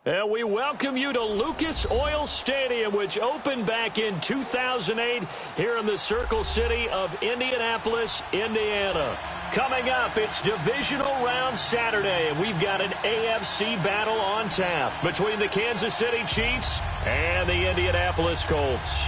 And we welcome you to Lucas Oil Stadium, which opened back in 2008 here in the Circle City of Indianapolis, Indiana. Coming up, it's Divisional Round Saturday, and we've got an AFC battle on tap between the Kansas City Chiefs and the Indianapolis Colts.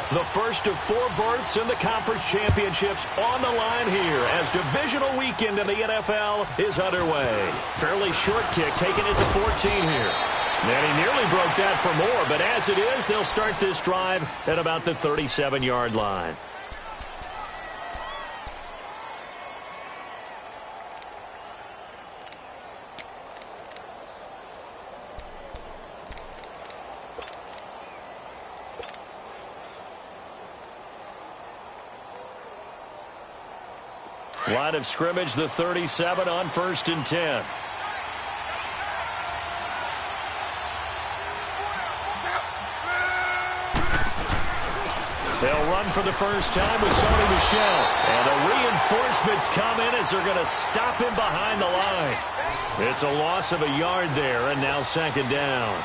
The first of 4 berths in the conference championships on the line here as divisional weekend in the NFL is underway. Fairly short kick, taking it to 14 here. And he nearly broke that for more, but as it is, they'll start this drive at about the 37-yard line. Line of scrimmage, the 37 on 1st and 10. They'll run for the first time with Sony Michel. And the reinforcements come in as they're going to stop him behind the line. It's a loss of a yard there, and now 2nd down.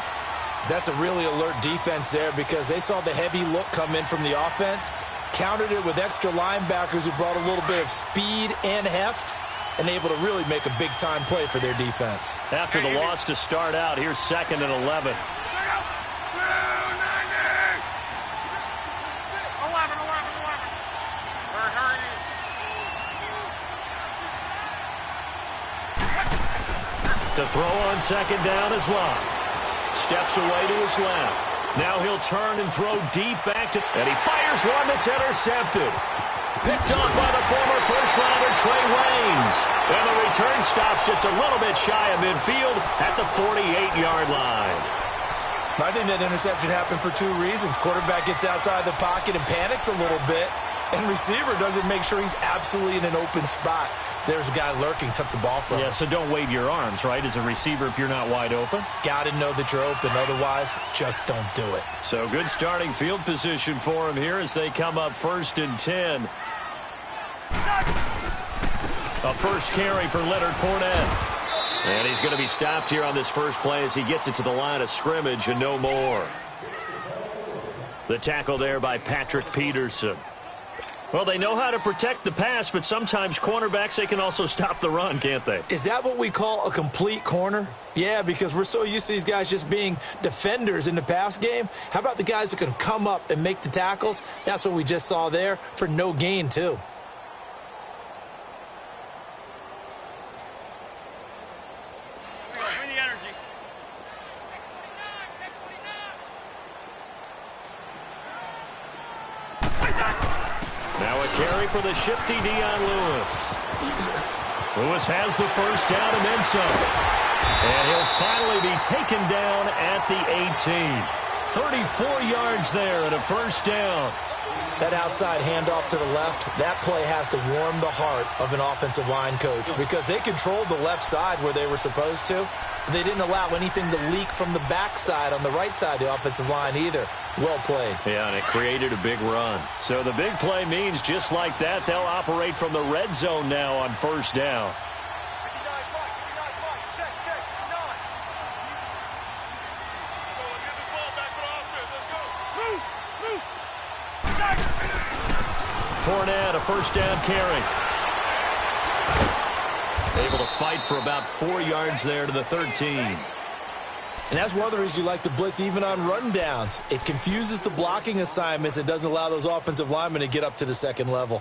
That's a really alert defense there because they saw the heavy look come in from the offense, countered it with extra linebackers who brought a little bit of speed and heft, and able to really make a big-time play for their defense. After the loss to start out, here's 2nd and 11. To throw on 2nd down is Locke. Steps away to his left. Now he'll turn and throw deep back to... And he fires one that's intercepted. Picked off by the former first-rounder Trey Waynes. And the return stops just a little bit shy of midfield at the 48-yard line. I think that interception happened for 2 reasons. Quarterback gets outside the pocket and panics a little bit. And receiver doesn't make sure he's absolutely in an open spot. So there's a guy lurking, took the ball from him. Yeah, so don't wave your arms, right, as a receiver if you're not wide open. Got to know that you're open. Otherwise, just don't do it. So good starting field position for him here as they come up 1st and 10. A first carry for Leonard Fournette. And he's going to be stopped here on this first play as he gets it to the line of scrimmage and no more. The tackle there by Patrick Peterson. Well, they know how to protect the pass, but sometimes cornerbacks, they can also stop the run, can't they? Is that what we call a complete corner? Yeah, because we're so used to these guys just being defenders in the pass game. How about the guys who can come up and make the tackles? That's what we just saw there for no gain, too. Carry for the shifty Dion Lewis. Lewis has the first down and then some. And he'll finally be taken down at the 18. 34 yards there and a first down. That outside handoff to the left, that play has to warm the heart of an offensive line coach because they controlled the left side where they were supposed to. But they didn't allow anything to leak from the backside on the right side of the offensive line either. Well played. Yeah, and it created a big run. So the big play means just like that, they'll operate from the red zone now on first down. Fournette, a first down carry. Able to fight for about 4 yards there to the 13. And that's one of the reasons you like to blitz even on rundowns. It confuses the blocking assignments. It doesn't allow those offensive linemen to get up to the second level.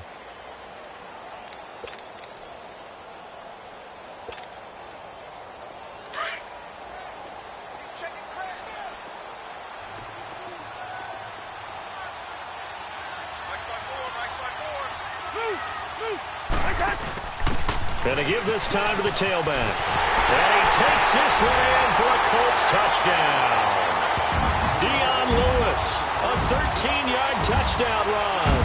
Gonna give this time to the tailback. And he takes this one in for a Colts touchdown. Dion Lewis, a 13-yard touchdown run.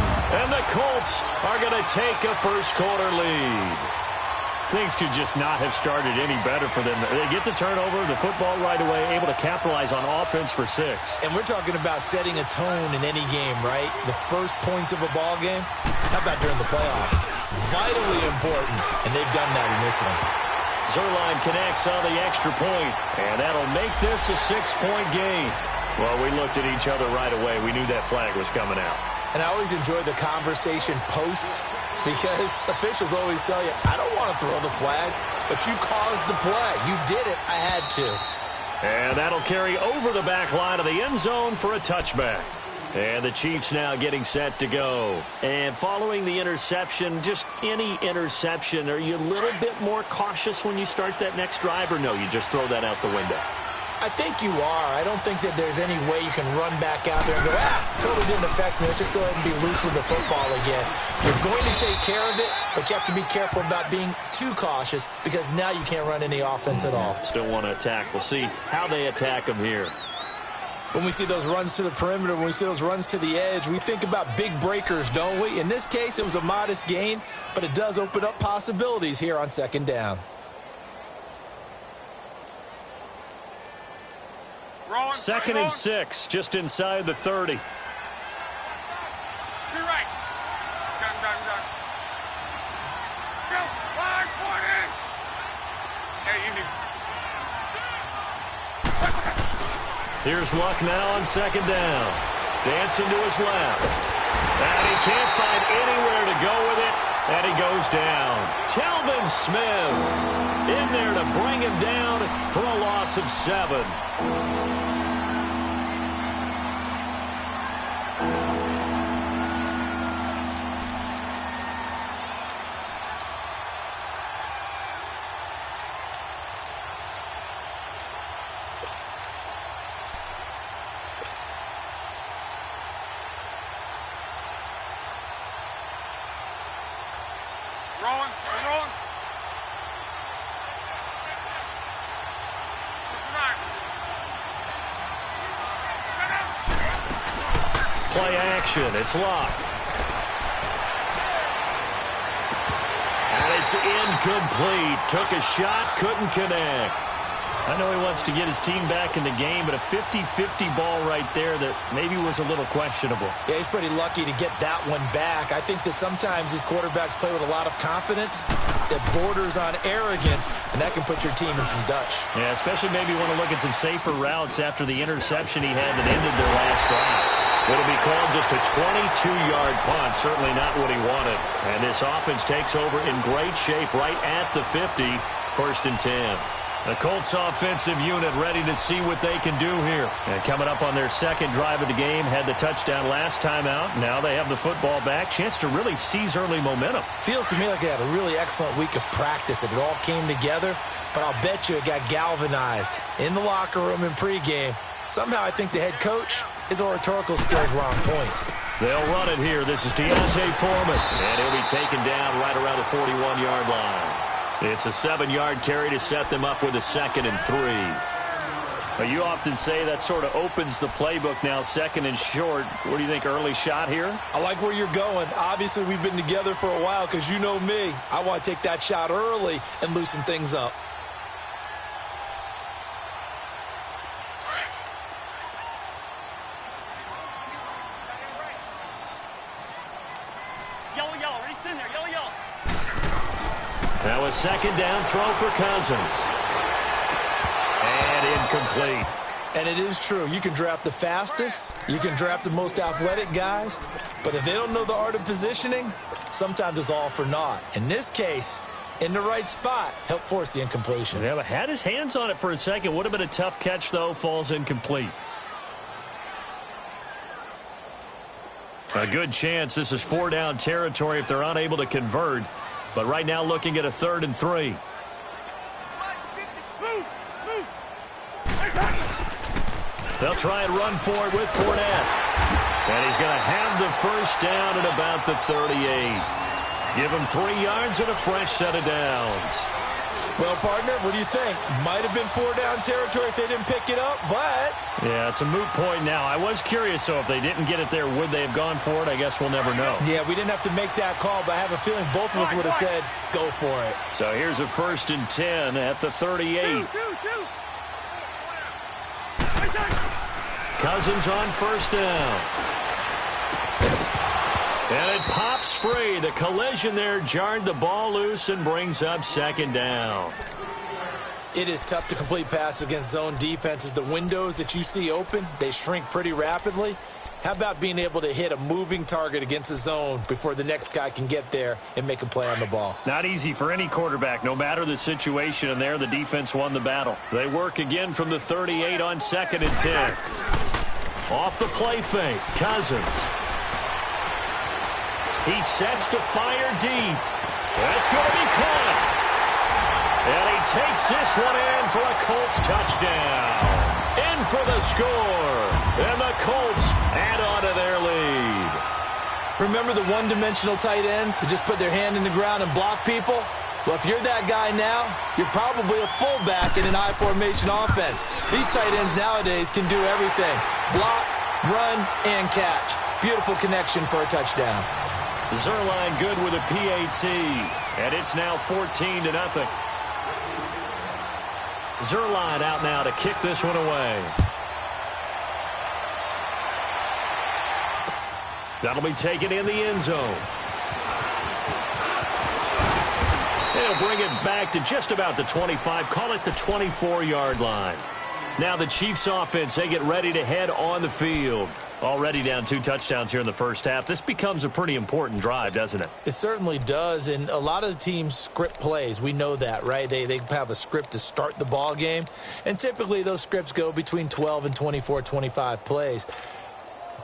And the Colts are going to take a first quarter lead. Things could just not have started any better for them. They get the turnover, the football right away, able to capitalize on offense for 6. And we're talking about setting a tone in any game, right? The first points of a ball game. How about during the playoffs? Vitally important, and they've done that in this one. Zerline connects on the extra point, and that'll make this a 6-point game. Well, we looked at each other right away. We knew that flag was coming out. And I always enjoy the conversation post, because officials always tell you, I don't want to throw the flag, but you caused the play. You did it. I had to. And that'll carry over the back line of the end zone for a touchback. And the Chiefs now getting set to go. And following the interception, just any interception, are you a little bit more cautious when you start that next drive, or no, you just throw that out the window? I think you are. I don't think that there's any way you can run back out there and go, totally didn't affect me. Let's just go ahead and be loose with the football again. You're going to take care of it, but you have to be careful about being too cautious, because now you can't run any offense at all. Still want to attack. We'll see how they attack them here. When we see those runs to the perimeter, when we see those runs to the edge, we think about big breakers, don't we? In this case, it was a modest gain, but it does open up possibilities here on second down. 2nd and 6, just inside the 30. To your right. Done. Go, line, 40. Hey, you need. Here's Luck now on 2nd down. Dancing to his left. And he can't find anywhere to go with it, and he goes down. Telvin Smith in there to bring him down for a loss of 7. Rolling. Play action. It's Luck. And it's incomplete. Took a shot, couldn't connect. I know he wants to get his team back in the game, but a 50-50 ball right there that maybe was a little questionable. Yeah, he's pretty lucky to get that one back. I think that sometimes these quarterbacks play with a lot of confidence that borders on arrogance, and that can put your team in some Dutch. Yeah, especially maybe want to look at some safer routes after the interception he had that ended their last drive. It'll be called just a 22-yard punt, certainly not what he wanted. And this offense takes over in great shape right at the 50, 1st and 10. The Colts offensive unit ready to see what they can do here. And coming up on their 2nd drive of the game, had the touchdown last time out. Now they have the football back. Chance to really seize early momentum. Feels to me like they had a really excellent week of practice, that it all came together. But I'll bet you it got galvanized in the locker room in pregame. Somehow I think the head coach, his oratorical skills were on point. They'll run it here. This is Deontay Foreman. And he'll be taken down right around the 41-yard line. It's a 7-yard carry to set them up with a 2nd and 3. But you often say that sort of opens the playbook now, 2nd and short. What do you think, early shot here? I like where you're going. Obviously, we've been together for a while, because you know me. I want to take that shot early and loosen things up. Yellow. Reach in there. Yellow. Now a 2nd down throw for Cousins. And incomplete. And it is true. You can draft the fastest. You can draft the most athletic guys. But if they don't know the art of positioning, sometimes it's all for naught. In this case, in the right spot, helped force the incompletion. Yeah, but had his hands on it for a second. Would have been a tough catch, though. Falls incomplete. A good chance this is 4-down territory if they're unable to convert. But right now looking at a 3rd and 3. They'll try and run for it with Fournette. And he's going to have the 1st down at about the 38. Give him 3 yards and a fresh set of downs. Well, partner, what do you think? Might have been 4-down territory if they didn't pick it up, but... Yeah, it's a moot point now. I was curious, so if they didn't get it there, would they have gone for it? I guess we'll never know. Yeah, we didn't have to make that call, but I have a feeling both of us would have said, go for it. So here's a 1st and 10 at the 38. Cousins on 1st down. And it pops free. The collision there jarred the ball loose and brings up 2nd down. It is tough to complete passes against zone defenses. The windows that you see open, they shrink pretty rapidly. How about being able to hit a moving target against a zone before the next guy can get there and make a play on the ball? Not easy for any quarterback, no matter the situation, and there the defense won the battle. They work again from the 38 on 2nd and 10. Off the play fake, Cousins. He sets to fire deep. That's going to be caught. And he takes this one in for a Colts touchdown. In for the score. And the Colts add on to their lead. Remember the one-dimensional tight ends who just put their hand in the ground and block people? Well, if you're that guy now, you're probably a fullback in an I-formation offense. These tight ends nowadays can do everything. Block, run, and catch. Beautiful connection for a touchdown. Zuerlein good with a PAT, and it's now 14-0. Zuerlein out now to kick this one away. That'll be taken in the end zone. They'll bring it back to just about the 25, call it the 24-yard line. Now the Chiefs offense, they get ready to head on the field. Already down 2 touchdowns here in the first half. This becomes a pretty important drive, doesn't it? It certainly does, and a lot of the teams script plays. We know that, right? They have a script to start the ball game, and typically those scripts go between 12 and 24, 25 plays.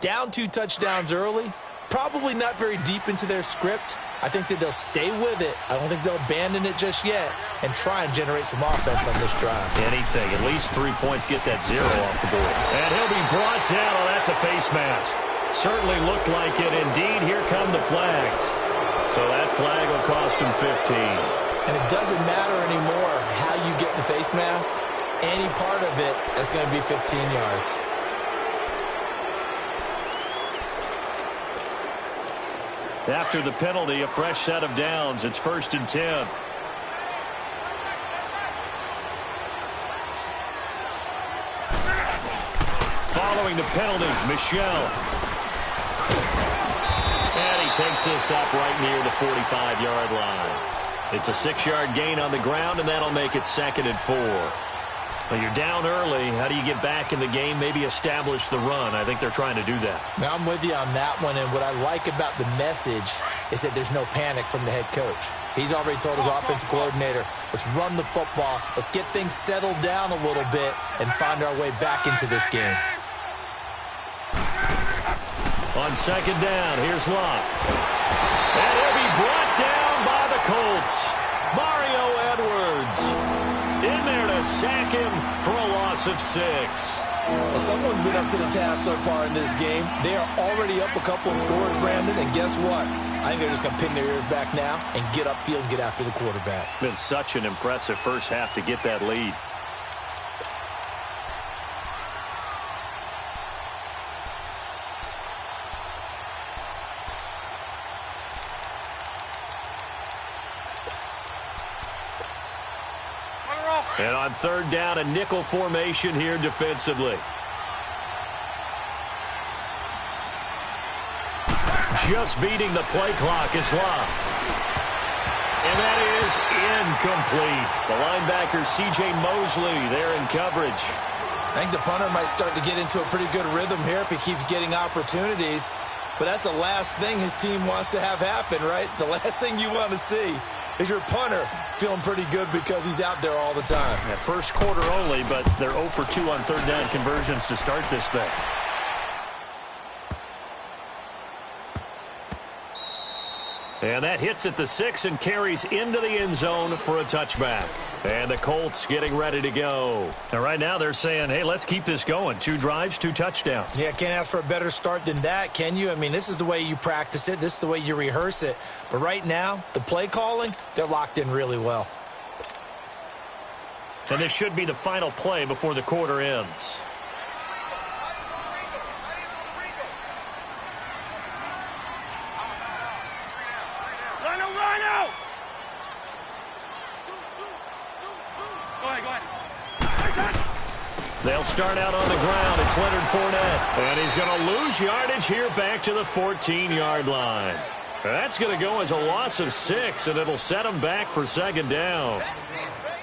Down 2 touchdowns early, probably not very deep into their script. I think that they'll stay with it. I don't think they'll abandon it just yet and try and generate some offense on this drive. Anything. At least 3 points get that 0 off the board. And he'll be brought down. Oh, that's a face mask. Certainly looked like it. Indeed, here come the flags. So that flag will cost him 15. And it doesn't matter anymore how you get the face mask. Any part of it is going to be 15 yards. After the penalty, a fresh set of downs. It's 1st and 10. Following the penalty, Michel. And he takes this up right near the 45-yard line. It's a 6-yard gain on the ground, and that'll make it 2nd and 4. Well, you're down early. How do you get back in the game, maybe establish the run? I think they're trying to do that. Now, I'm with you on that one, and what I like about the message is that there's no panic from the head coach. He's already told his offensive coordinator, let's run the football, let's get things settled down a little bit and find our way back into this game. On 2nd down, here's Locke. And he'll be brought down by the Colts. Mario Edwards in there to sack him for a loss of 6. Well, someone's been up to the task so far in this game. They are already up a couple of scores, Brandon, and guess what? I think they're just going to pin their ears back now and get upfield and get after the quarterback. Been such an impressive first half to get that lead. And on 3rd down, a nickel formation here defensively. Just beating the play clock is Locke. And that is incomplete. The linebacker, C.J. Mosley, there in coverage. I think the punter might start to get into a pretty good rhythm here if he keeps getting opportunities. But that's the last thing his team wants to have happen, right? The last thing you want to see is your punter feeling pretty good because he's out there all the time. Yeah, first quarter only, but they're 0 for 2 on 3rd down conversions to start this thing. And that hits at the 6 and carries into the end zone for a touchback. And the Colts getting ready to go. And right now they're saying, hey, let's keep this going. 2 drives, 2 touchdowns. Yeah, can't ask for a better start than that, can you? I mean, this is the way you practice it. This is the way you rehearse it. But right now, the play calling, they're locked in really well. And this should be the final play before the quarter ends. They'll start out on the ground. It's Leonard Fournette. And he's going to lose yardage here back to the 14-yard line. That's going to go as a loss of 6, and it'll set him back for second down.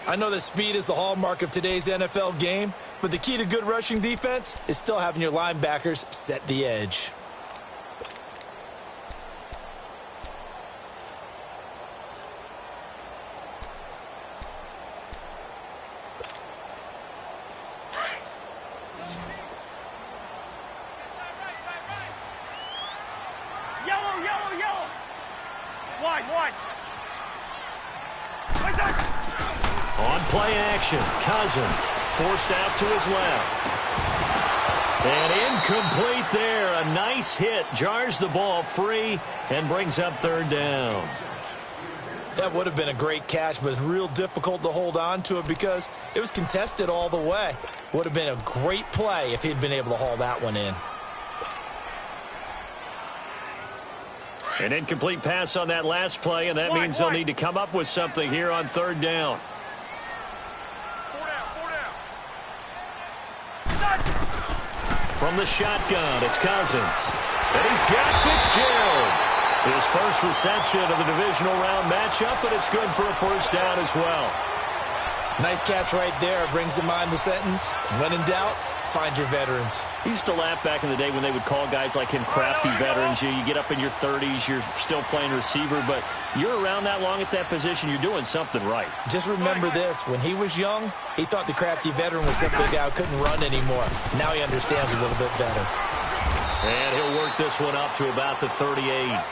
I know that speed is the hallmark of today's NFL game, but the key to good rushing defense is still having your linebackers set the edge. On play action, Cousins forced out to his left. And incomplete there. A nice hit. Jars the ball free and brings up third down. That would have been a great catch, but it's real difficult to hold on to it because it was contested all the way. Would have been a great play if he'd been able to haul that one in. An incomplete pass on that last play, and that means they'll need to come up with something here on third down. From the shotgun, it's Cousins. And he's got Fitzgerald. His first reception of the divisional round matchup, but it's good for a first down as well. Nice catch right there. Brings to mind the sentence, when in doubt, find your veterans. I used to laugh back in the day when they would call guys like him crafty veterans. You get up in your 30s, you're still playing receiver, but you're around that long at that position, you're doing something right. Just remember this, when he was young, he thought the crafty veteran was simply a guy who couldn't run anymore. Now he understands a little bit better. And he'll work this one up to about the 38.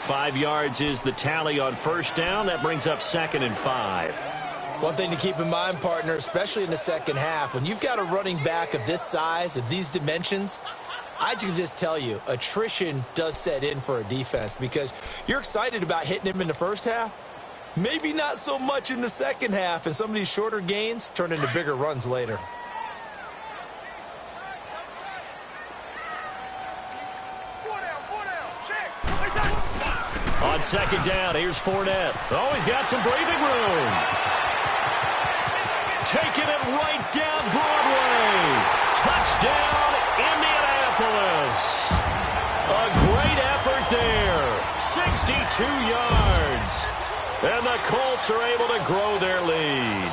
5 yards is the tally on first down. That brings up 2nd and 5. One thing to keep in mind, partner, especially in the second half, when you've got a running back of this size, of these dimensions, I can just tell you, attrition does set in for a defense because you're excited about hitting him in the first half, maybe not so much in the second half, and some of these shorter gains turn into bigger runs later. On second down, here's Fournette. Oh, he's got some breathing room. Taking it right down Broadway. Touchdown, Indianapolis. A great effort there. 62 yards. And the Colts are able to grow their lead.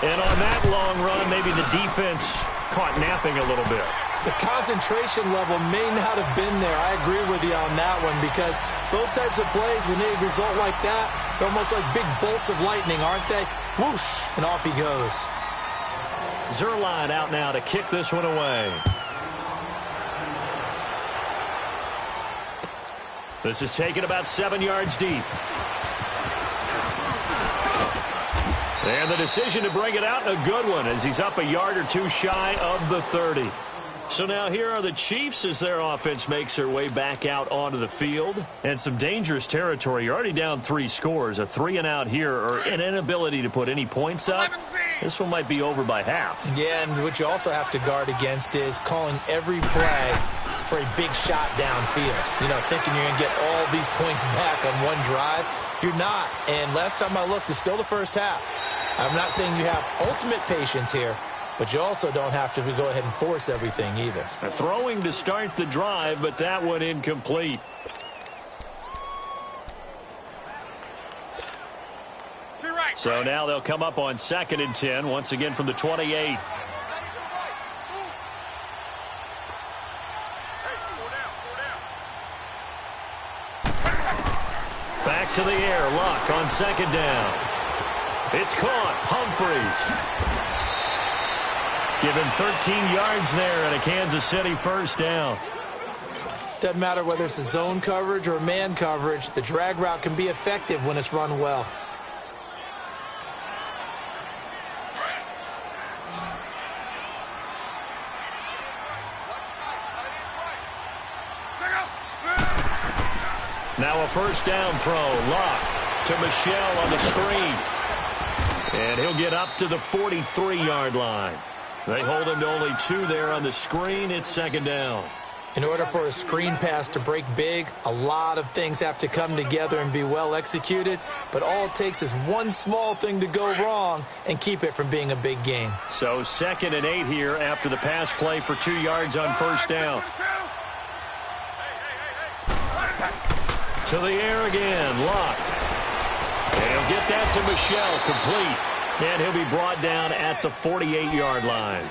And on that long run, maybe the defense caught napping a little bit. The concentration level may not have been there. I agree with you on that one because those types of plays, when they result like that, they're almost like big bolts of lightning, aren't they? Whoosh, and off he goes. Zuerlein out now to kick this one away. This is taken about 7 yards deep. And the decision to bring it out, a good one, as he's up a yard or two shy of the 30. So now here are the Chiefs as their offense makes their way back out onto the field. And some dangerous territory. You're already down 3 scores. A 3-and-out here or an inability to put any points up. This one might be over by half. Yeah, and what you also have to guard against is calling every play for a big shot downfield. You know, thinking you're going to get all these points back on one drive. You're not. And last time I looked, it's still the first half. I'm not saying you have ultimate patience here, but you also don't have to go ahead and force everything either. A throwing to start the drive, but that one incomplete. So now they'll come up on 2nd and 10, once again from the 28. Back to the air, Luck on 2nd down. It's caught, Humphries. Give him 13 yards there and a Kansas City first down. Doesn't matter whether it's a zone coverage or man coverage, the drag route can be effective when it's run well. Now a first down throw. Luck to Michel on the screen. And he'll get up to the 43-yard line. They hold him to only 2 there on the screen. It's second down. In order for a screen pass to break big, a lot of things have to come together and be well executed. But all it takes is one small thing to go wrong and keep it from being a big game. So 2nd and 8 here after the pass play for 2 yards on first down. To the air again, Luck. And he'll get that to Michel, complete. And he'll be brought down at the 48-yard line.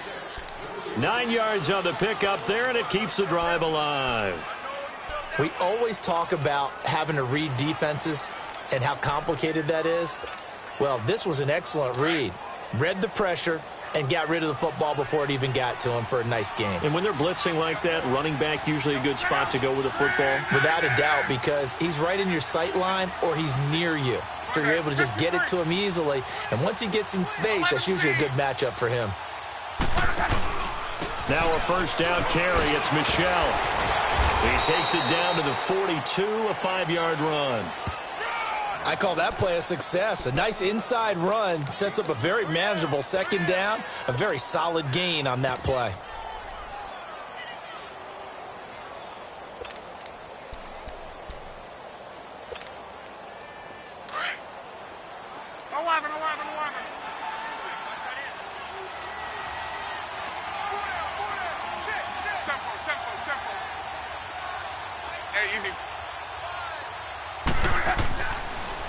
9 yards on the pickup there, and it keeps the drive alive. We always talk about having to read defenses and how complicated that is. Well, this was an excellent read. Read the pressure and got rid of the football before it even got to him for a nice game. And when they're blitzing like that, running back usually a good spot to go with the football? Without a doubt, because he's right in your sight line or he's near you. So you're able to just get it to him easily. And once he gets in space, that's usually a good matchup for him. Now a first down carry. It's Michel. He takes it down to the 42, a 5-yard run. I call that play a success. A nice inside run sets up a very manageable second down, a very solid gain on that play.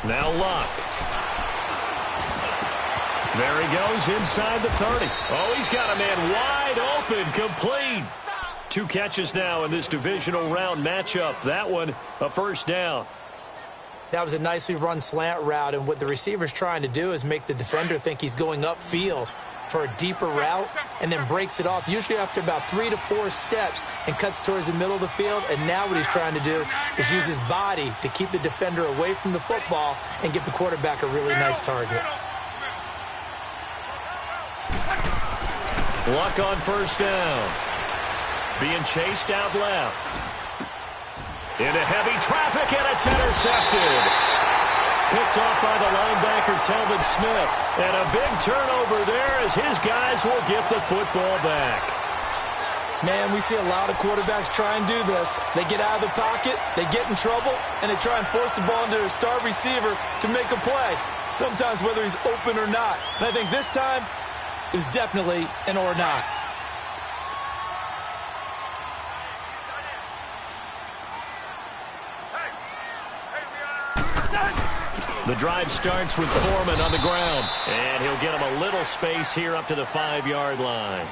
Now Luck. There he goes inside the 30. Oh, he's got a man wide open, complete. 2 catches now in this divisional round matchup. That one, a first down. That was a nicely run slant route, and what the receiver's trying to do is make the defender think he's going upfield for a deeper route, and then breaks it off, usually after about 3 to 4 steps, and cuts towards the middle of the field. And now what he's trying to do is use his body to keep the defender away from the football and give the quarterback a really nice target. Luck on first down. Being chased out left. Into heavy traffic, and it's intercepted. Picked off by the linebacker, Telvin Smith. And a big turnover there as his guys will get the football back. Man, we see a lot of quarterbacks try and do this. They get out of the pocket, they get in trouble, and they try and force the ball into a star receiver to make a play, sometimes whether he's open or not. And I think this time, it was definitely an or not. The drive starts with Foreman on the ground, and he'll get him a little space here up to the 5-yard line.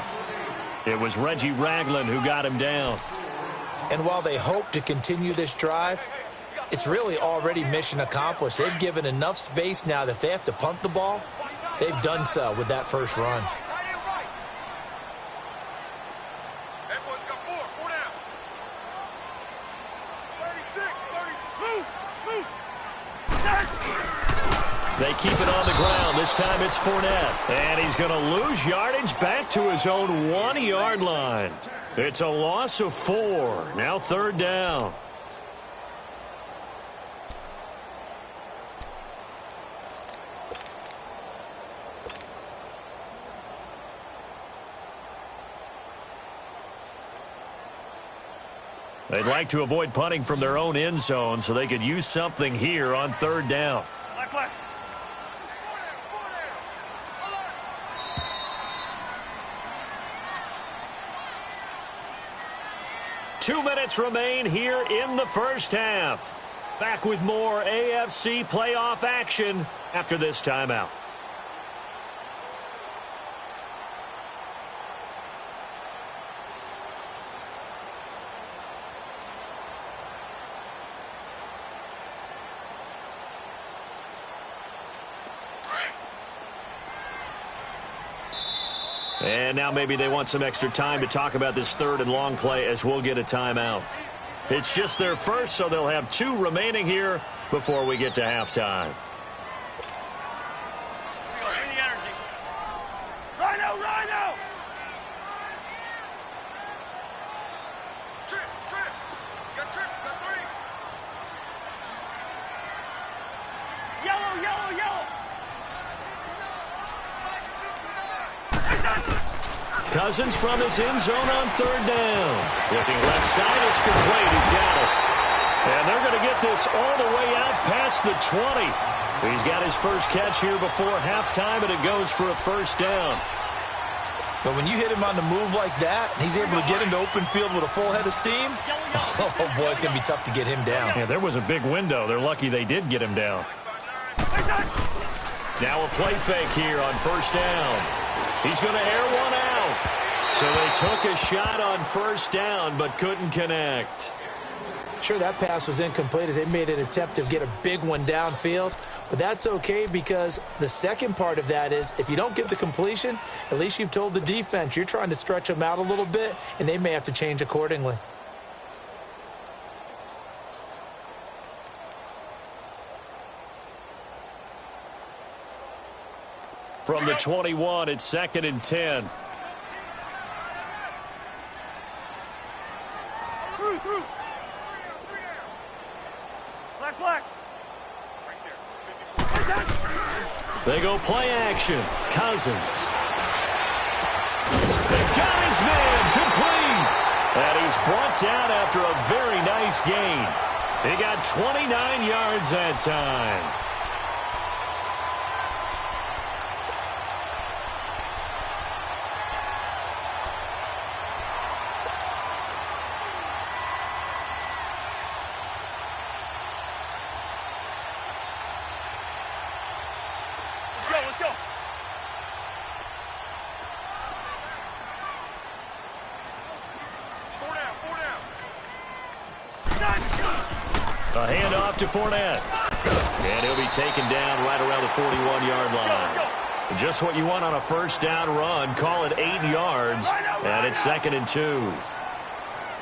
It was Reggie Ragland who got him down. And while they hope to continue this drive, it's really already mission accomplished. They've given enough space now that they have to punt the ball. They've done so with that first run. They keep it on the ground. This time it's Fournette. And he's going to lose yardage back to his own 1-yard line. It's a loss of 4. Now third down. They'd like to avoid punting from their own end zone so they could use something here on third down. 2 minutes remain here in the first half. Back with more AFC playoff action after this timeout. And now maybe they want some extra time to talk about this third and long play as we'll get a timeout. It's just their first, so they'll have 2 remaining here before we get to halftime. Rhino! Trip! Got 3. Yellow! Cousins from his end zone on third down. Looking left side, it's complete. He's got it. And they're going to get this all the way out past the 20. He's got his first catch here before halftime, and it goes for a first down. But when you hit him on the move like that, and he's able to get into open field with a full head of steam, oh, boy, it's going to be tough to get him down. Yeah, there was a big window. They're lucky they did get him down. Now a play fake here on first down. He's going to air one out. So they took a shot on first down, but couldn't connect. Sure, that pass was incomplete as they made an attempt to get a big one downfield. But that's okay because the second part of that is if you don't get the completion, at least you've told the defense you're trying to stretch them out a little bit, and they may have to change accordingly. From the 21, it's 2nd and 10. Through. Black. They go play action. Cousins. They've got his man complete. And he's brought down after a very nice gain. He got 29 yards that time. Let's go. Four down. A handoff to Fournette. And he'll be taken down right around the 41-yard line. Just what you want on a first down run. Call it 8 yards. And it's 2nd and 2.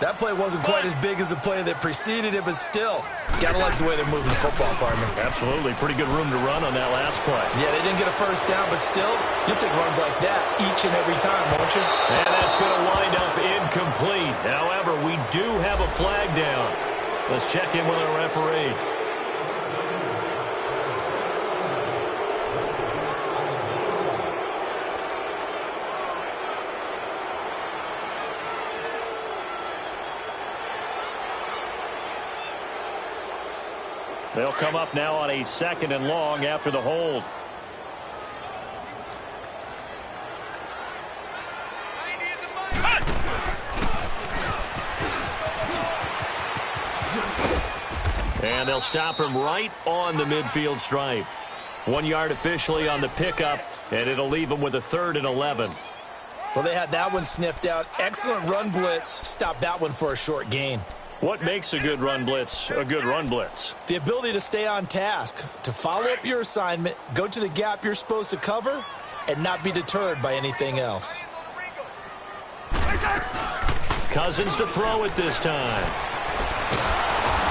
That play wasn't quite as big as the play that preceded it, but still, got to like the way they're moving the football, partner. Absolutely. Pretty good room to run on that last play. Yeah, they didn't get a first down, but still, you'll take runs like that each and every time, won't you? And that's going to wind up incomplete. However, we do have a flag down. Let's check in with our referee. They'll come up now on a 2nd and long after the hold. And they'll stop him right on the midfield stripe. 1 yard officially on the pickup, and it'll leave him with a 3rd and 11. Well, they had that one sniffed out. Excellent run blitz. Stopped that one for a short gain. What makes a good run blitz a good run blitz? The ability to stay on task, to follow up your assignment, go to the gap you're supposed to cover, and not be deterred by anything else. Cousins to throw it this time.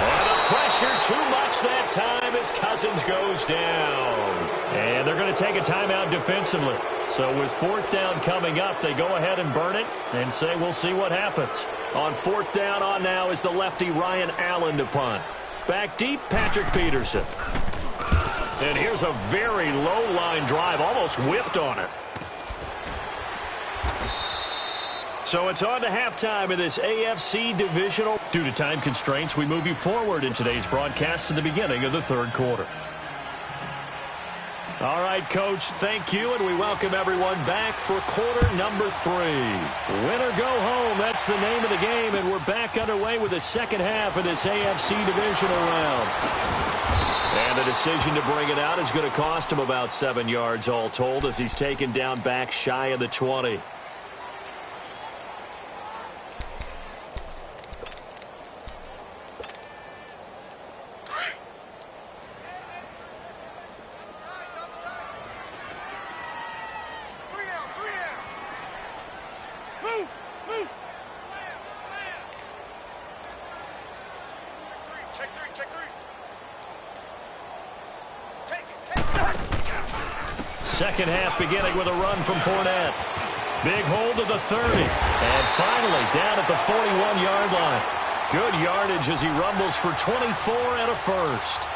And the pressure too much that time as Cousins goes down. And they're going to take a timeout defensively. So with 4th down coming up, they go ahead and burn it and say we'll see what happens. On 4th down on now is the lefty Ryan Allen to punt. Back deep, Patrick Peterson. And here's a very low line drive, almost whiffed on it. So it's on to halftime in this AFC divisional. Due to time constraints, we move you forward in today's broadcast to the beginning of the 3rd quarter. All right, Coach, thank you, and we welcome everyone back for quarter number 3. Win or go home, that's the name of the game, and we're back underway with the second half of this AFC divisional round. And the decision to bring it out is going to cost him about 7 yards all told as he's taken down back shy of the 20. Second half beginning with a run from Fournette. Big hold to the 30. And finally down at the 41-yard line. Good yardage as he rumbles for 24 and a first.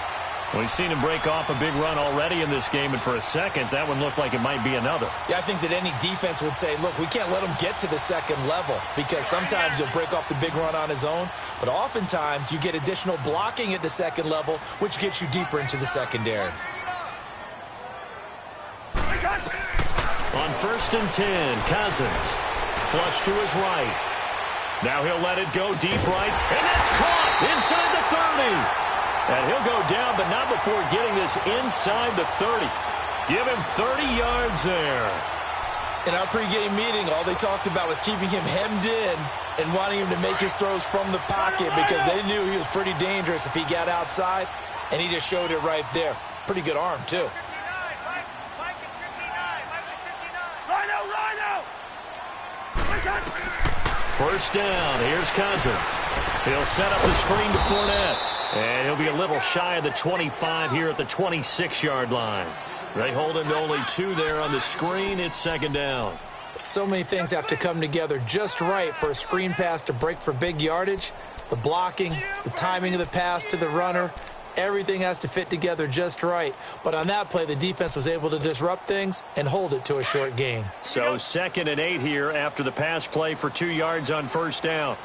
We've seen him break off a big run already in this game, and for a second, that one looked like it might be another. Yeah, I think that any defense would say, look, we can't let him get to the second level because sometimes he'll break off the big run on his own, but oftentimes you get additional blocking at the second level, which gets you deeper into the secondary. On 1st and 10, Cousins. Flush to his right. Now he'll let it go deep right, and that's caught inside the 30. And he'll go down, but not before getting this inside the 30. Give him 30 yards there. In our pregame meeting, all they talked about was keeping him hemmed in and wanting him to make his throws from the pocket because they knew he was pretty dangerous if he got outside, and he just showed it right there. Pretty good arm, too. First down, here's Cousins. He'll set up the screen to Fournette. And he'll be a little shy of the 25 here at the 26-yard line. They hold him to only 2 there on the screen. It's second down. So many things have to come together just right for a screen pass to break for big yardage. The blocking, the timing of the pass to the runner, everything has to fit together just right. But on that play, the defense was able to disrupt things and hold it to a short gain. So 2nd and 8 here after the pass play for 2 yards on first down.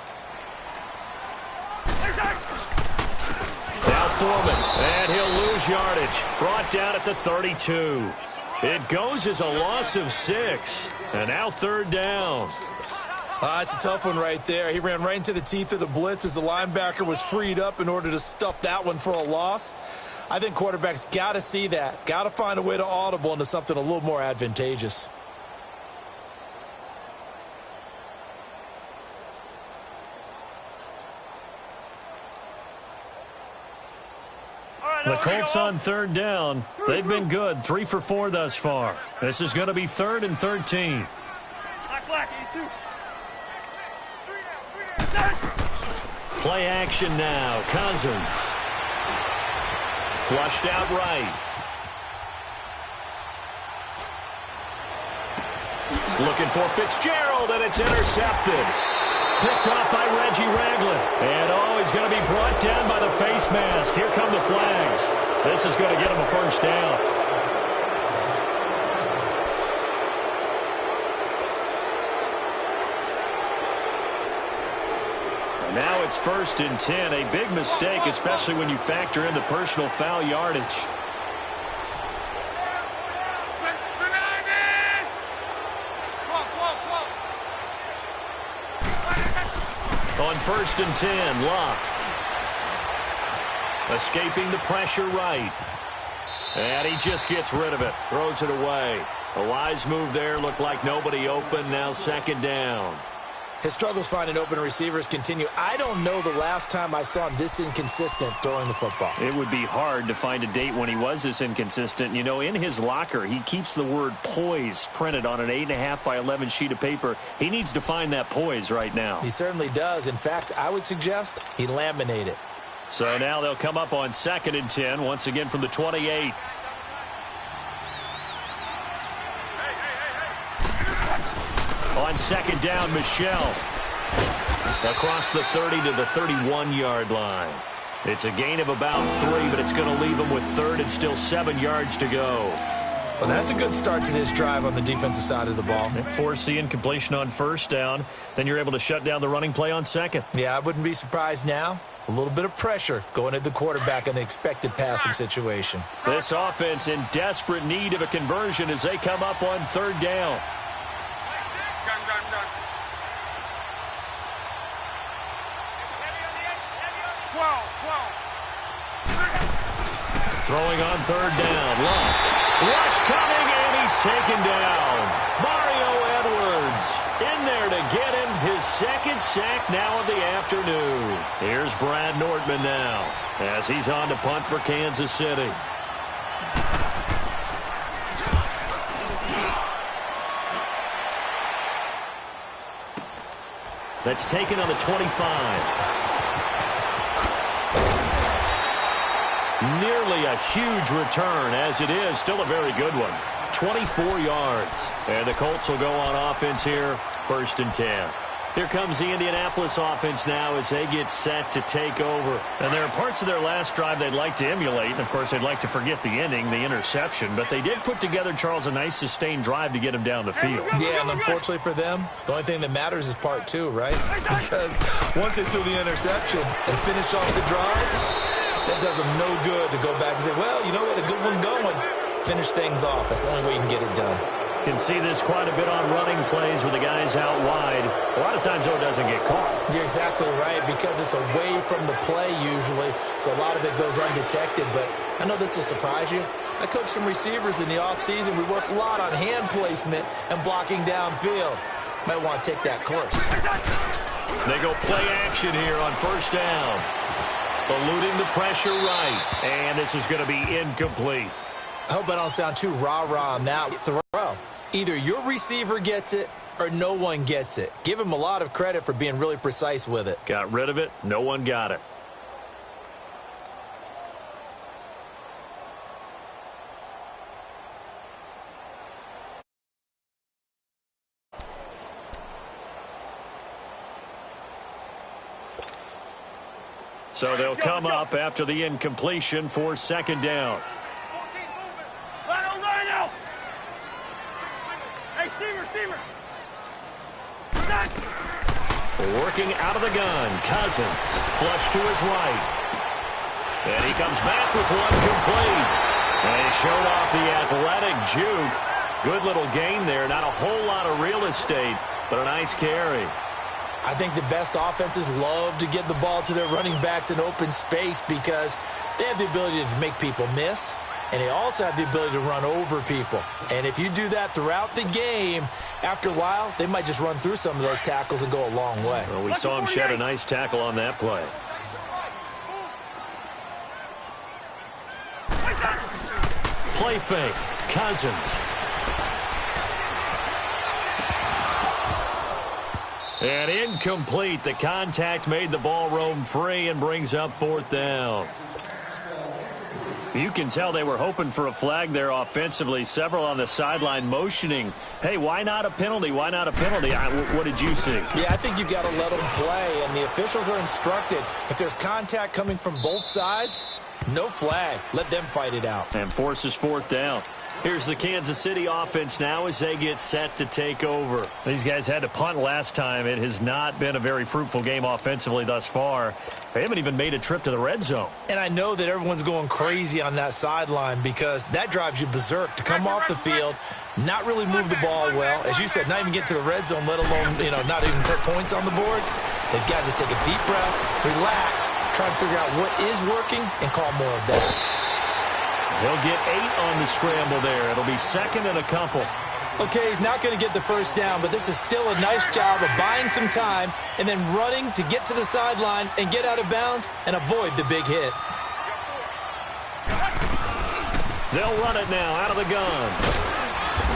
Now Foreman, and he'll lose yardage. Brought down at the 32. It goes as a loss of 6. And now 3rd down. It's a tough one right there. He ran right into the teeth of the blitz as the linebacker was freed up in order to stuff that one for a loss. I think quarterbacks got to see that. Got to find a way to audible into something a little more advantageous. The Colts on 3rd down. They've been good, 3 for 4 thus far. This is going to be 3rd and 13. Play action now. Cousins. Flushed out right. Looking for Fitzgerald, and it's intercepted. Picked off by Reggie Ragland. And, he's going to be brought down by the face mask. Here come the flags. This is going to get him a first down. And now it's 1st and 10. A big mistake, especially when you factor in the personal foul yardage. On 1st and 10, Locke. Escaping the pressure right. And he just gets rid of it. Throws it away. A wise move there. Looked like nobody open. Now 2nd down. His struggles finding open receivers continue. I don't know the last time I saw him this inconsistent throwing the football. It would be hard to find a date when he was this inconsistent. You know, in his locker, he keeps the word poise printed on an 8.5 by 11 sheet of paper. He needs to find that poise right now. He certainly does. In fact, I would suggest he laminate it. So now they'll come up on 2nd and 10, once again from the 28. On 2nd down, Michelle. Across the 30 to the 31-yard line. It's a gain of about 3, but it's going to leave them with 3rd and still 7 yards to go. Well, that's a good start to this drive on the defensive side of the ball. Force the incompletion on 1st down. Then you're able to shut down the running play on 2nd. Yeah, I wouldn't be surprised now. A little bit of pressure going at the quarterback in the expected passing situation. This offense in desperate need of a conversion as they come up on 3rd down. Throwing on 3rd down. Rush coming, and he's taken down. Mario Edwards in there to get him his 2nd sack now of the afternoon. Here's Brad Nortman now as he's on to punt for Kansas City. That's taken on the 25. Nearly a huge return, as it is still a very good one. 24 yards. And the Colts will go on offense here, 1st and 10. Here comes the Indianapolis offense now as they get set to take over. And there are parts of their last drive they'd like to emulate. And, of course, they'd like to forget the ending, the interception. But they did put together, Charles, a nice sustained drive to get him down the field. Yeah, and unfortunately for them, the only thing that matters is part two, right? Because once they threw the interception and finished off the drive, that does them no good to go back and say, well, you know what, a good one going. Finish things off. That's the only way you can get it done. Can see this quite a bit on running plays with the guys out wide. A lot of times, though, it doesn't get caught. You're exactly right, because it's away from the play usually, so a lot of it goes undetected. But I know this will surprise you. I coach some receivers in the offseason. We work a lot on hand placement and blocking downfield. Might want to take that course. They go play action here on first down. Eluding the pressure right. And this is going to be incomplete. I hope I don't sound too rah-rah on that throw. Either your receiver gets it or no one gets it. Give him a lot of credit for being really precise with it. Got rid of it. No one got it. So they'll come up after the incompletion for second down. Working out of the gun, Cousins, flush to his right. And he comes back with one complete. And he showed off the athletic juke. Good little gain there. Not a whole lot of real estate, but a nice carry. I think the best offenses love to get the ball to their running backs in open space because they have the ability to make people miss. And they also have the ability to run over people. And if you do that throughout the game, after a while, they might just run through some of those tackles and go a long way. Well, we saw him shed a nice tackle on that play. Play fake. Cousins. And incomplete. The contact made the ball roam free and brings up fourth down. You can tell they were hoping for a flag there offensively. Several on the sideline motioning, hey, why not a penalty? Why not a penalty? What did you see? Yeah, I think you've got to let them play, and the officials are instructed. If there's contact coming from both sides, no flag. Let them fight it out. And forces fourth down. Here's the Kansas City offense now as they get set to take over. These guys had to punt last time. It has not been a very fruitful game offensively thus far. They haven't even made a trip to the red zone. And I know that everyone's going crazy on that sideline because that drives you berserk to come off the field, not really move the ball well. As you said, not even get to the red zone, let alone, not even put points on the board. They've got to just take a deep breath, relax, try and figure out what is working, and call more of that. He'll get 8 on the scramble there. It'll be second and a couple. Okay, he's not going to get the first down, but this is still a nice job of buying some time and then running to get to the sideline and get out of bounds and avoid the big hit. They'll run it now out of the gun.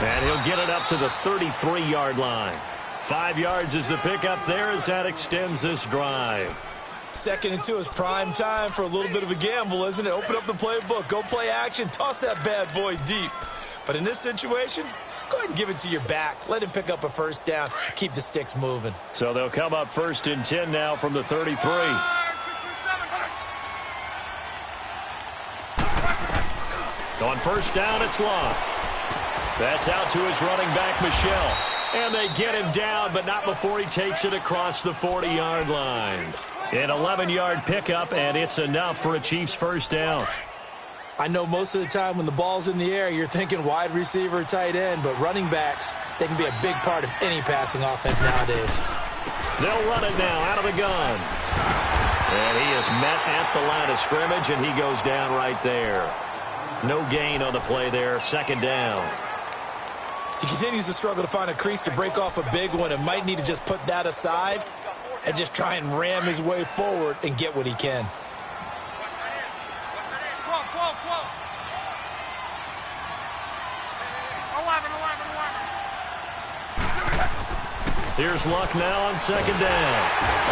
And he'll get it up to the 33-yard line. 5 yards is the pickup there as that extends this drive. 2nd and 2 is prime time for a little bit of a gamble, isn't it? Open up the playbook, go play action, toss that bad boy deep. But in this situation, go ahead and give it to your back. Let him pick up a first down. Keep the sticks moving. So they'll come up 1st and 10 now from the 33. On first down, it's Locke. That's out to his running back, Michel. And they get him down, but not before he takes it across the 40-yard line. An 11-yard pickup, and it's enough for a Chiefs first down. I know most of the time when the ball's in the air, you're thinking wide receiver, tight end, but running backs, they can be a big part of any passing offense nowadays. They'll run it now out of the gun. And he is met at the line of scrimmage, and he goes down right there. No gain on the play there, 2nd down. He continues to struggle to find a crease to break off a big one and might need to just put that aside and just try and ram his way forward and get what he can. Here's Luck now on 2nd down.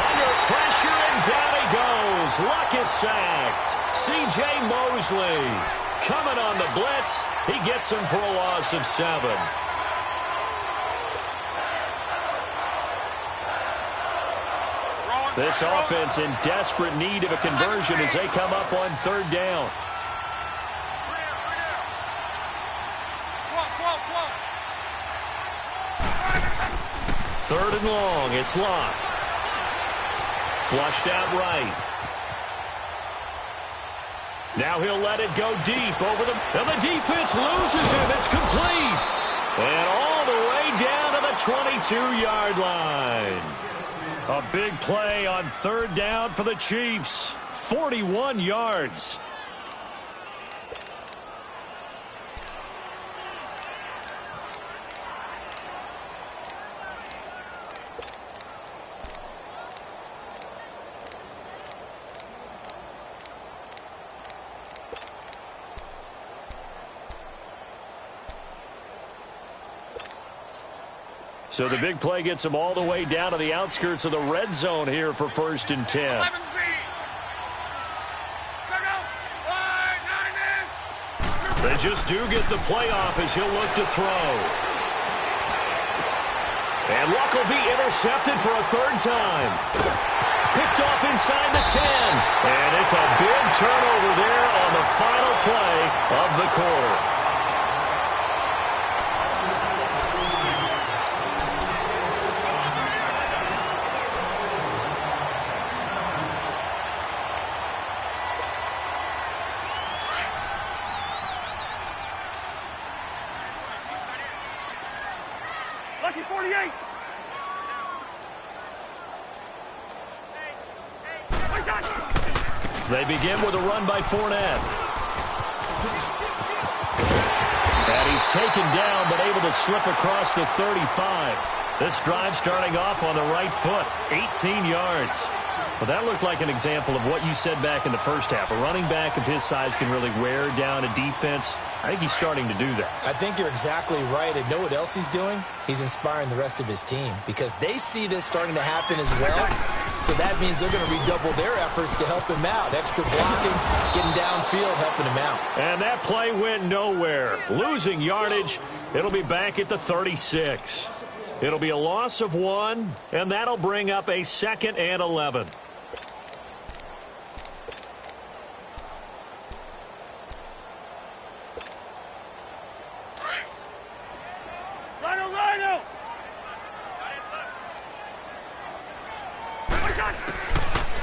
Under pressure, and down he goes. Luck is sacked. C.J. Mosley coming on the blitz. He gets him for a loss of 7. This offense in desperate need of a conversion as they come up on third down. Third and long. It's locked. Flushed out right. Now he'll let it go deep over the... And the defense loses him. It's complete. And all the way down to the 22-yard line. A big play on third down for the Chiefs. 41 yards. So the big play gets them all the way down to the outskirts of the red zone here for 1st and 10. They just do get the playoff as he'll look to throw. And Luck will be intercepted for a third time. Picked off inside the 10. And it's a big turnover there on the final play of the quarter. Lucky 48. They begin with a run by Fournette. And he's taken down but able to slip across the 35. This drive starting off on the right foot, 18 yards. Well, that looked like an example of what you said back in the first half. A running back of his size can really wear down a defense. I think he's starting to do that. I think you're exactly right. And know what else he's doing? He's inspiring the rest of his team because they see this starting to happen as well. So that means they're going to redouble their efforts to help him out. Extra blocking, getting downfield, helping him out. And that play went nowhere. Losing yardage. It'll be back at the 36. It'll be a loss of 1, and that'll bring up a 2nd and 11.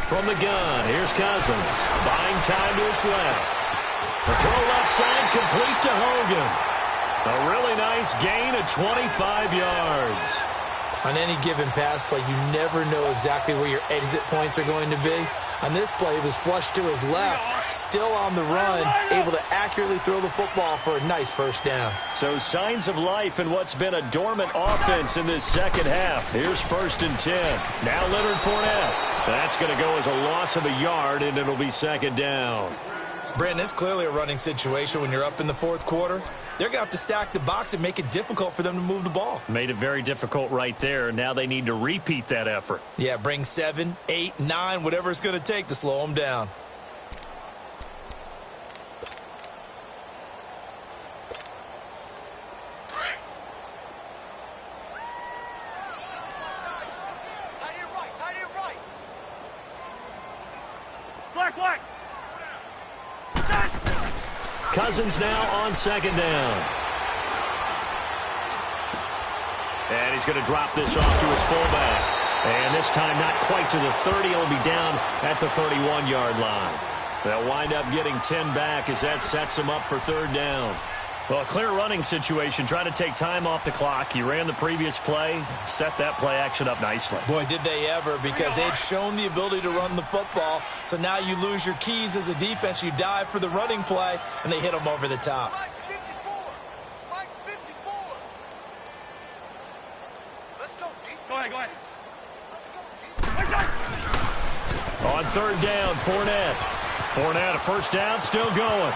From the gun, here's Cousins. Buying time to his left. The throw left side complete to Hogan. A really nice gain of 25 yards. On any given pass play, you never know exactly where your exit points are going to be. On this play, it was flushed to his left, still on the run, able to accurately throw the football for a nice first down. So signs of life in what's been a dormant offense in this second half. Here's 1st and 10. Now Leonard Fournette. That's going to go as a loss of a yard, and it'll be 2nd down. Brandon, it's clearly a running situation when you're up in the 4th quarter. They're going to have to stack the box and make it difficult for them to move the ball. Made it very difficult right there. Now they need to repeat that effort. Yeah, bring 7, 8, 9, whatever it's going to take to slow them down. Black. Cousins now on 2nd down. And he's going to drop this off to his fullback. And this time not quite to the 30. He'll be down at the 31-yard line. They'll wind up getting 10 back as that sets him up for 3rd down. Well, a clear running situation, trying to take time off the clock. He ran the previous play, set that play action up nicely. Boy, did they ever, because they had shown the ability to run the football. So now you lose your keys as a defense. You dive for the running play, and they hit them over the top. Mike 54. Mike 54. Let's go deep. Go ahead. Let's go deep. On 3rd down, Fournette. Fournette, a first down, still going.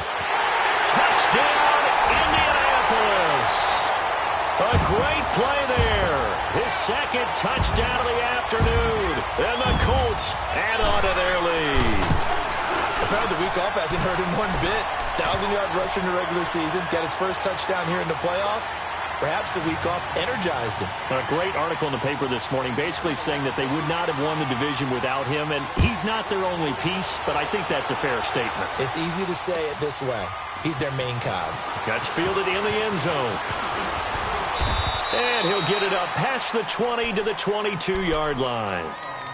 Touchdown, Indianapolis. A great play there. His 2nd touchdown of the afternoon. And the Colts add on to their lead. Apparently the week off hasn't hurt him one bit. 1,000-yard rush in the regular season. Got his first touchdown here in the playoffs. Perhaps the week off energized him. A great article in the paper this morning basically saying that they would not have won the division without him, and he's not their only piece, but I think that's a fair statement. It's easy to say it this way. He's their main cog. That's fielded in the end zone. And he'll get it up past the 20 to the 22-yard line.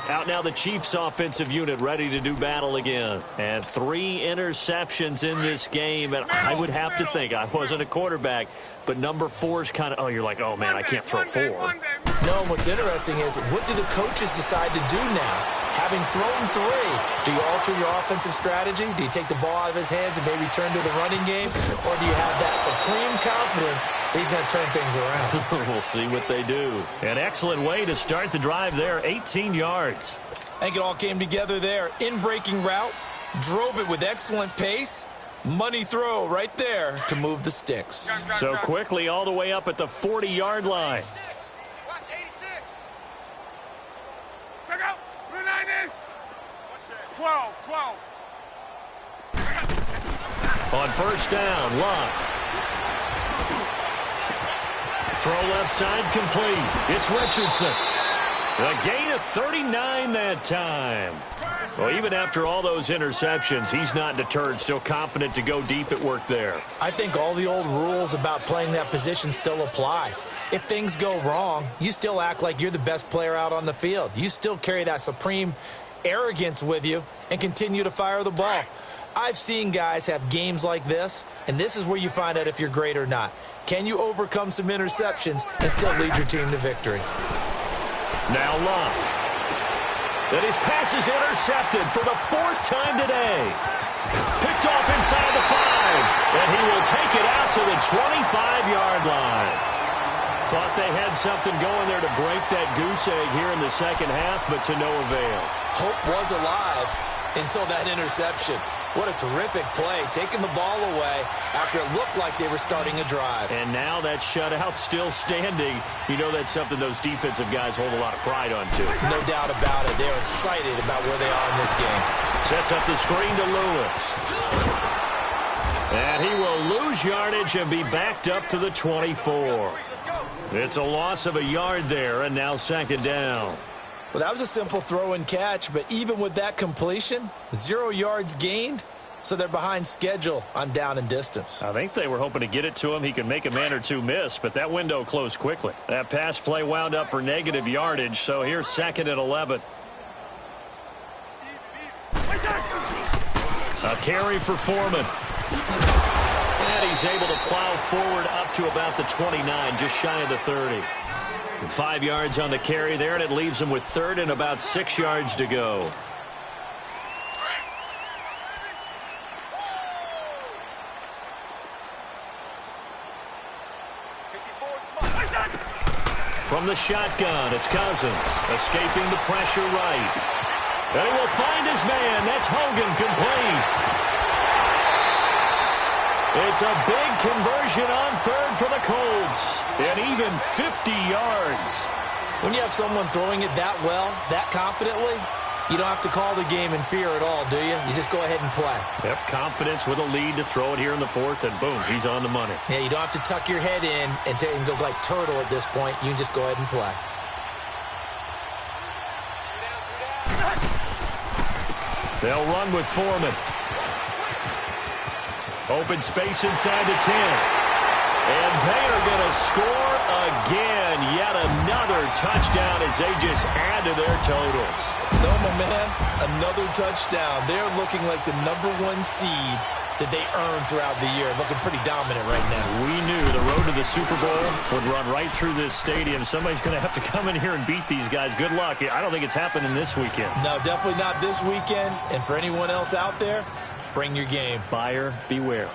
Out now the Chiefs offensive unit ready to do battle again. And 3 interceptions in this game. And I would have to think, I wasn't a quarterback, but number 4 is kind of, oh, you're like, oh, man, I can't throw 4. No, what's interesting is what do the coaches decide to do now? Having thrown 3, do you alter your offensive strategy? Do you take the ball out of his hands and maybe turn to the running game? Or do you have that supreme confidence that he's going to turn things around? We'll see what they do. An excellent way to start the drive there, 18 yards. I think it all came together there. In-breaking route, drove it with excellent pace. Money throw right there to move the sticks. So quickly all the way up at the 40-yard line. 12. On first down, Love. Throw left side complete. It's Richardson. A gain of 39 that time. Well, even after all those interceptions, he's not deterred, still confident to go deep at work there. I think all the old rules about playing that position still apply. If things go wrong, you still act like you're the best player out on the field. You still carry that supreme arrogance with you and continue to fire the ball. I've seen guys have games like this, and this is where you find out if you're great or not. Can you overcome some interceptions and still lead your team to victory? Now Love. That his pass is intercepted for the 4th time today. Picked off inside the 5, and he will take it out to the 25-yard line. Thought they had something going there to break that goose egg here in the second half, but to no avail. Hope was alive until that interception. What a terrific play, taking the ball away after it looked like they were starting a drive. And now that shutout still standing. You know that's something those defensive guys hold a lot of pride on, too. No doubt about it. They're excited about where they are in this game. Sets up the screen to Lewis. And he will lose yardage and be backed up to the 24. It's a loss of a yard there, and now second down. Well, that was a simple throw and catch, but even with that completion, 0 yards gained, so they're behind schedule on down and distance. I think they were hoping to get it to him. He could make a man or two miss, but that window closed quickly. That pass play wound up for negative yardage, so here's 2nd and 11. A carry for Foreman. And he's able to plow forward up to about the 29, just shy of the 30. 5 yards on the carry there, and it leaves him with 3rd and about 6 yards to go. From the shotgun, it's Cousins, escaping the pressure right. And he will find his man. That's Hogan, complete. It's a big conversion on 3rd for the Colts. And even 50 yards. When you have someone throwing it that well, that confidently, you don't have to call the game in fear at all, do you? You just go ahead and play. Yep, confidence with a lead to throw it here in the 4th, and boom, he's on the money. Yeah, you don't have to tuck your head in and go like turtle at this point. You can just go ahead and play. They'll run with Foreman. Open space inside the 10. And they are going to score again. Yet another touchdown as they just add to their totals. So, my man, another touchdown. They're looking like the #1 seed that they earned throughout the year. Looking pretty dominant right now. We knew the road to the Super Bowl would run right through this stadium. Somebody's going to have to come in here and beat these guys. Good luck. I don't think it's happening this weekend. No, definitely not this weekend. And for anyone else out there, bring your game. Buyer beware.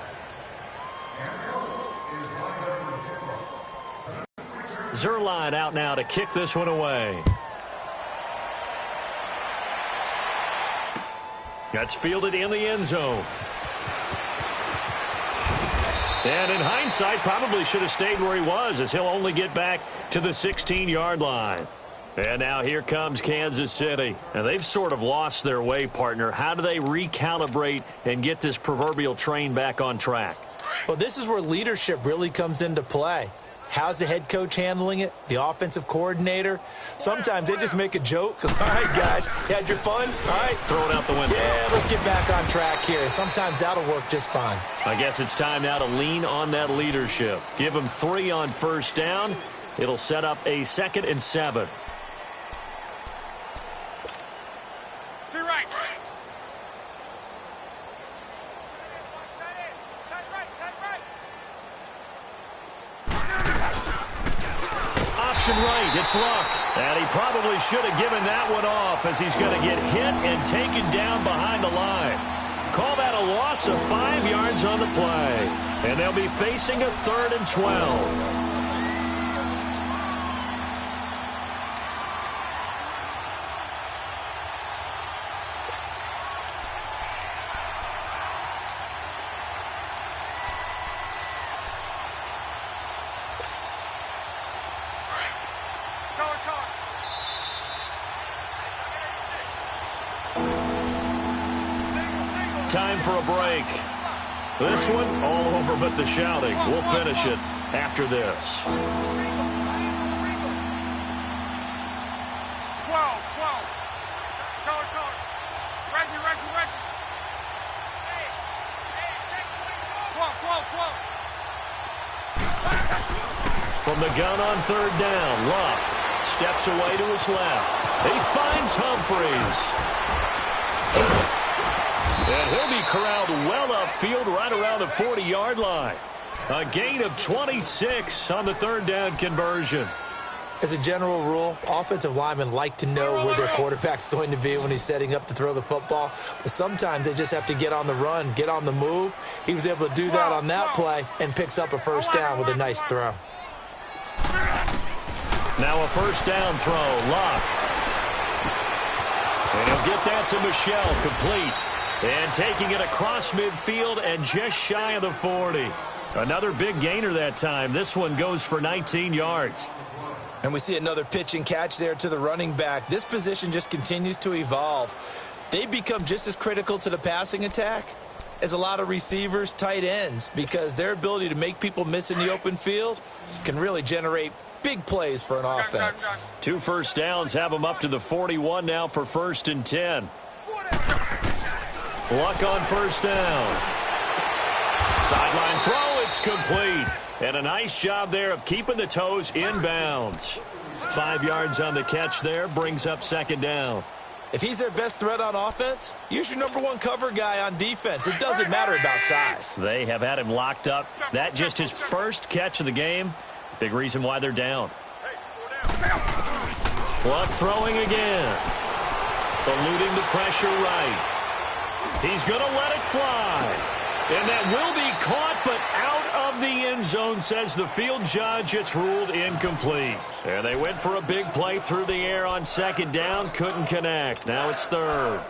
Zerline out now to kick this one away. That's fielded in the end zone. And in hindsight, probably should have stayed where he was, as he'll only get back to the 16-yard line. And now here comes Kansas City. And they've sort of lost their way, partner. How do they recalibrate and get this proverbial train back on track? Well, this is where leadership really comes into play. How's the head coach handling it? The offensive coordinator? Sometimes they just make a joke. All right, guys, you had your fun? All right. Throw it out the window. Yeah, let's get back on track here. And sometimes that'll work just fine. I guess it's time now to lean on that leadership. Give them 3 on first down. It'll set up a 2nd and 7. Right, it's Luck. And he probably should have given that one off as he's going to get hit and taken down behind the line. Call that a loss of 5 yards on the play. And they'll be facing a 3rd and 12. Time for a break. This one, all over but the shouting. We'll finish it after this. 12. Reggie. 12. From the gun on 3rd down, Luck steps away to his left. He finds Humphries. And he'll be corralled well upfield right around the 40-yard line. A gain of 26 on the 3rd down conversion. As a general rule, offensive linemen like to know where their quarterback's going to be when he's setting up to throw the football. But sometimes they just have to get on the run, get on the move. He was able to do that on that play and picks up a first down with a nice throw. Now a first down throw, Luck. And he'll get that to Michel, complete. And taking it across midfield and just shy of the 40. Another big gainer that time. This one goes for 19 yards. And we see another pitch and catch there to the running back. This position just continues to evolve. They become just as critical to the passing attack as a lot of receivers, tight ends, because their ability to make people miss in the open field can really generate big plays for an offense. 2 first downs have them up to the 41 now for 1st and 10. Luck on first down. Sideline throw, it's complete. And a nice job there of keeping the toes inbounds. 5 yards on the catch there, brings up 2nd down. If he's their best threat on offense, use your #1 cover guy on defense. It doesn't matter about size. They have had him locked up. That just his first catch of the game. Big reason why they're down. Luck throwing again. Eluding the pressure right. He's going to let it fly. And that will be caught, but out of the end zone, says the field judge. It's ruled incomplete. And they went for a big play through the air on 2nd down. Couldn't connect. Now it's 3rd.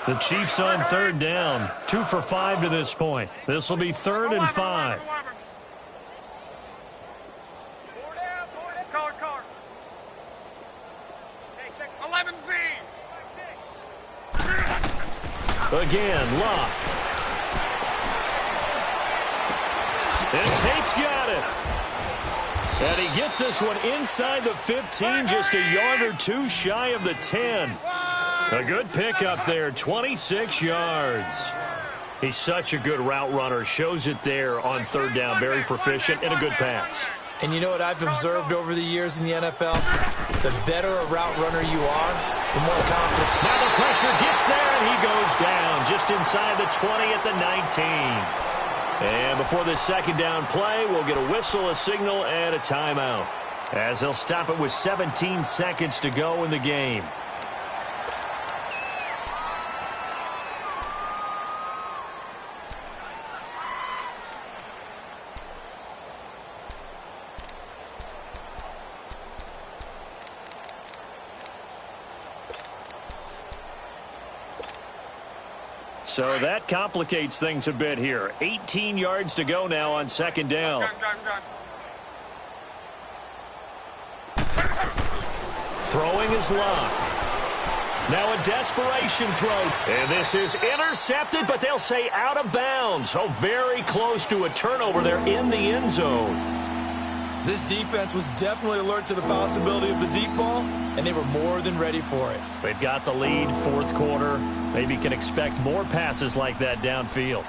The Chiefs on 3rd down. 2 for 5 to this point. This will be 3rd and 5. Again, Luck. And Tate's got it. And he gets this one inside the 15, just a yard or 2 shy of the 10. A good pickup there, 26 yards. He's such a good route runner. Shows it there on 3rd down. Very proficient and a good pass. And you know what I've observed over the years in the NFL? The better a route runner you are, the more confident. Now the pressure gets there, and he goes down just inside the 20 at the 19. And before this 2nd down play, we'll get a whistle, a signal, and a timeout, as they'll stop it with 17 seconds to go in the game. So that complicates things a bit here. 18 yards to go now on 2nd down. Gun. Throwing is Luck. Now a desperation throw. And this is intercepted, but they'll say out of bounds. Oh, very close to a turnover there in the end zone. This defense was definitely alert to the possibility of the deep ball, and they were more than ready for it. They've got the lead, fourth quarter. Maybe can expect more passes like that downfield.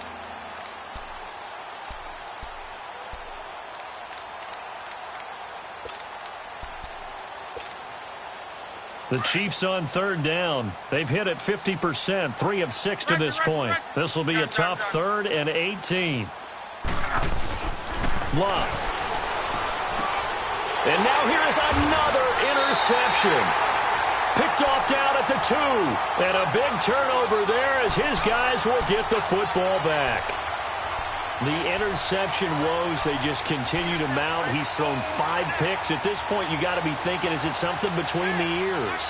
The Chiefs on third down. They've hit it 50%, 3 of 6 to this point. This will be a tough 3rd and 18. Bluff. And now here is another interception. Picked off down at the 2. And a big turnover there as his guys will get the football back. The interception woes, they just continue to mount. He's thrown 5 picks. At this point, you got to be thinking, is it something between the ears?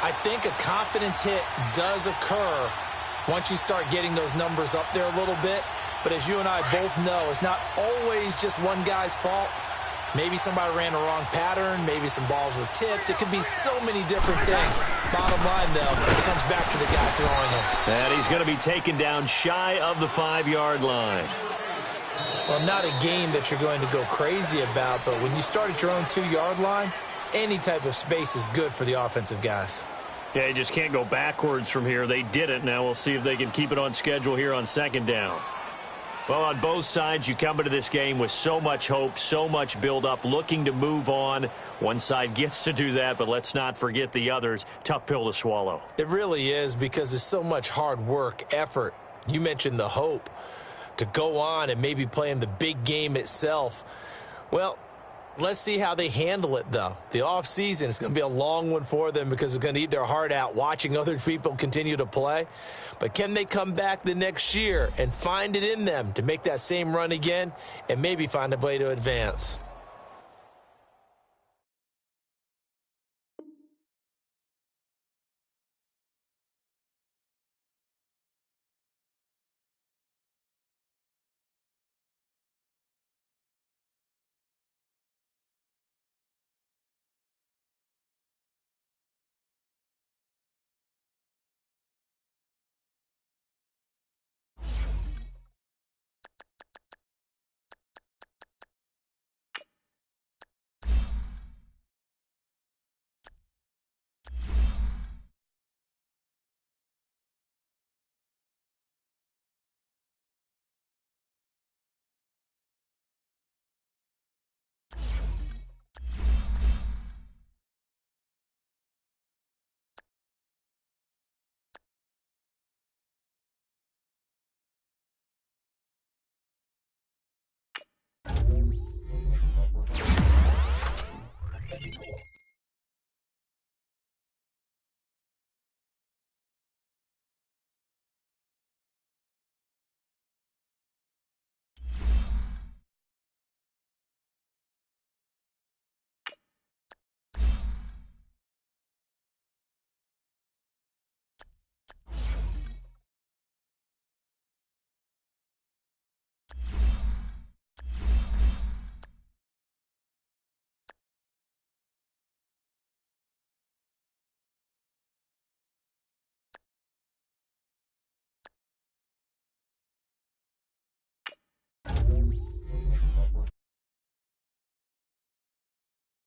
I think a confidence hit does occur once you start getting those numbers up there a little bit. But as you and I both know, it's not always just one guy's fault. Maybe somebody ran a wrong pattern. Maybe some balls were tipped. It could be so many different things. Bottom line, though, it comes back to the guy throwing it. And he's going to be taken down shy of the 5-yard line. Well, not a game that you're going to go crazy about, but when you start at your own 2-yard line, any type of space is good for the offensive guys. Yeah, you just can't go backwards from here. They did it. Now we'll see if they can keep it on schedule here on 2nd down. Well, on both sides, you come into this game with so much hope, so much build-up, looking to move on. One side gets to do that, but let's not forget the others. Tough pill to swallow. It really is, because there's so much hard work, effort. You mentioned the hope to go on and maybe play in the big game itself. Well, let's see how they handle it, though. The offseason is going to be a long one for them because it's going to eat their heart out watching other people continue to play. But can they come back the next year and find it in them to make that same run again and maybe find a way to advance?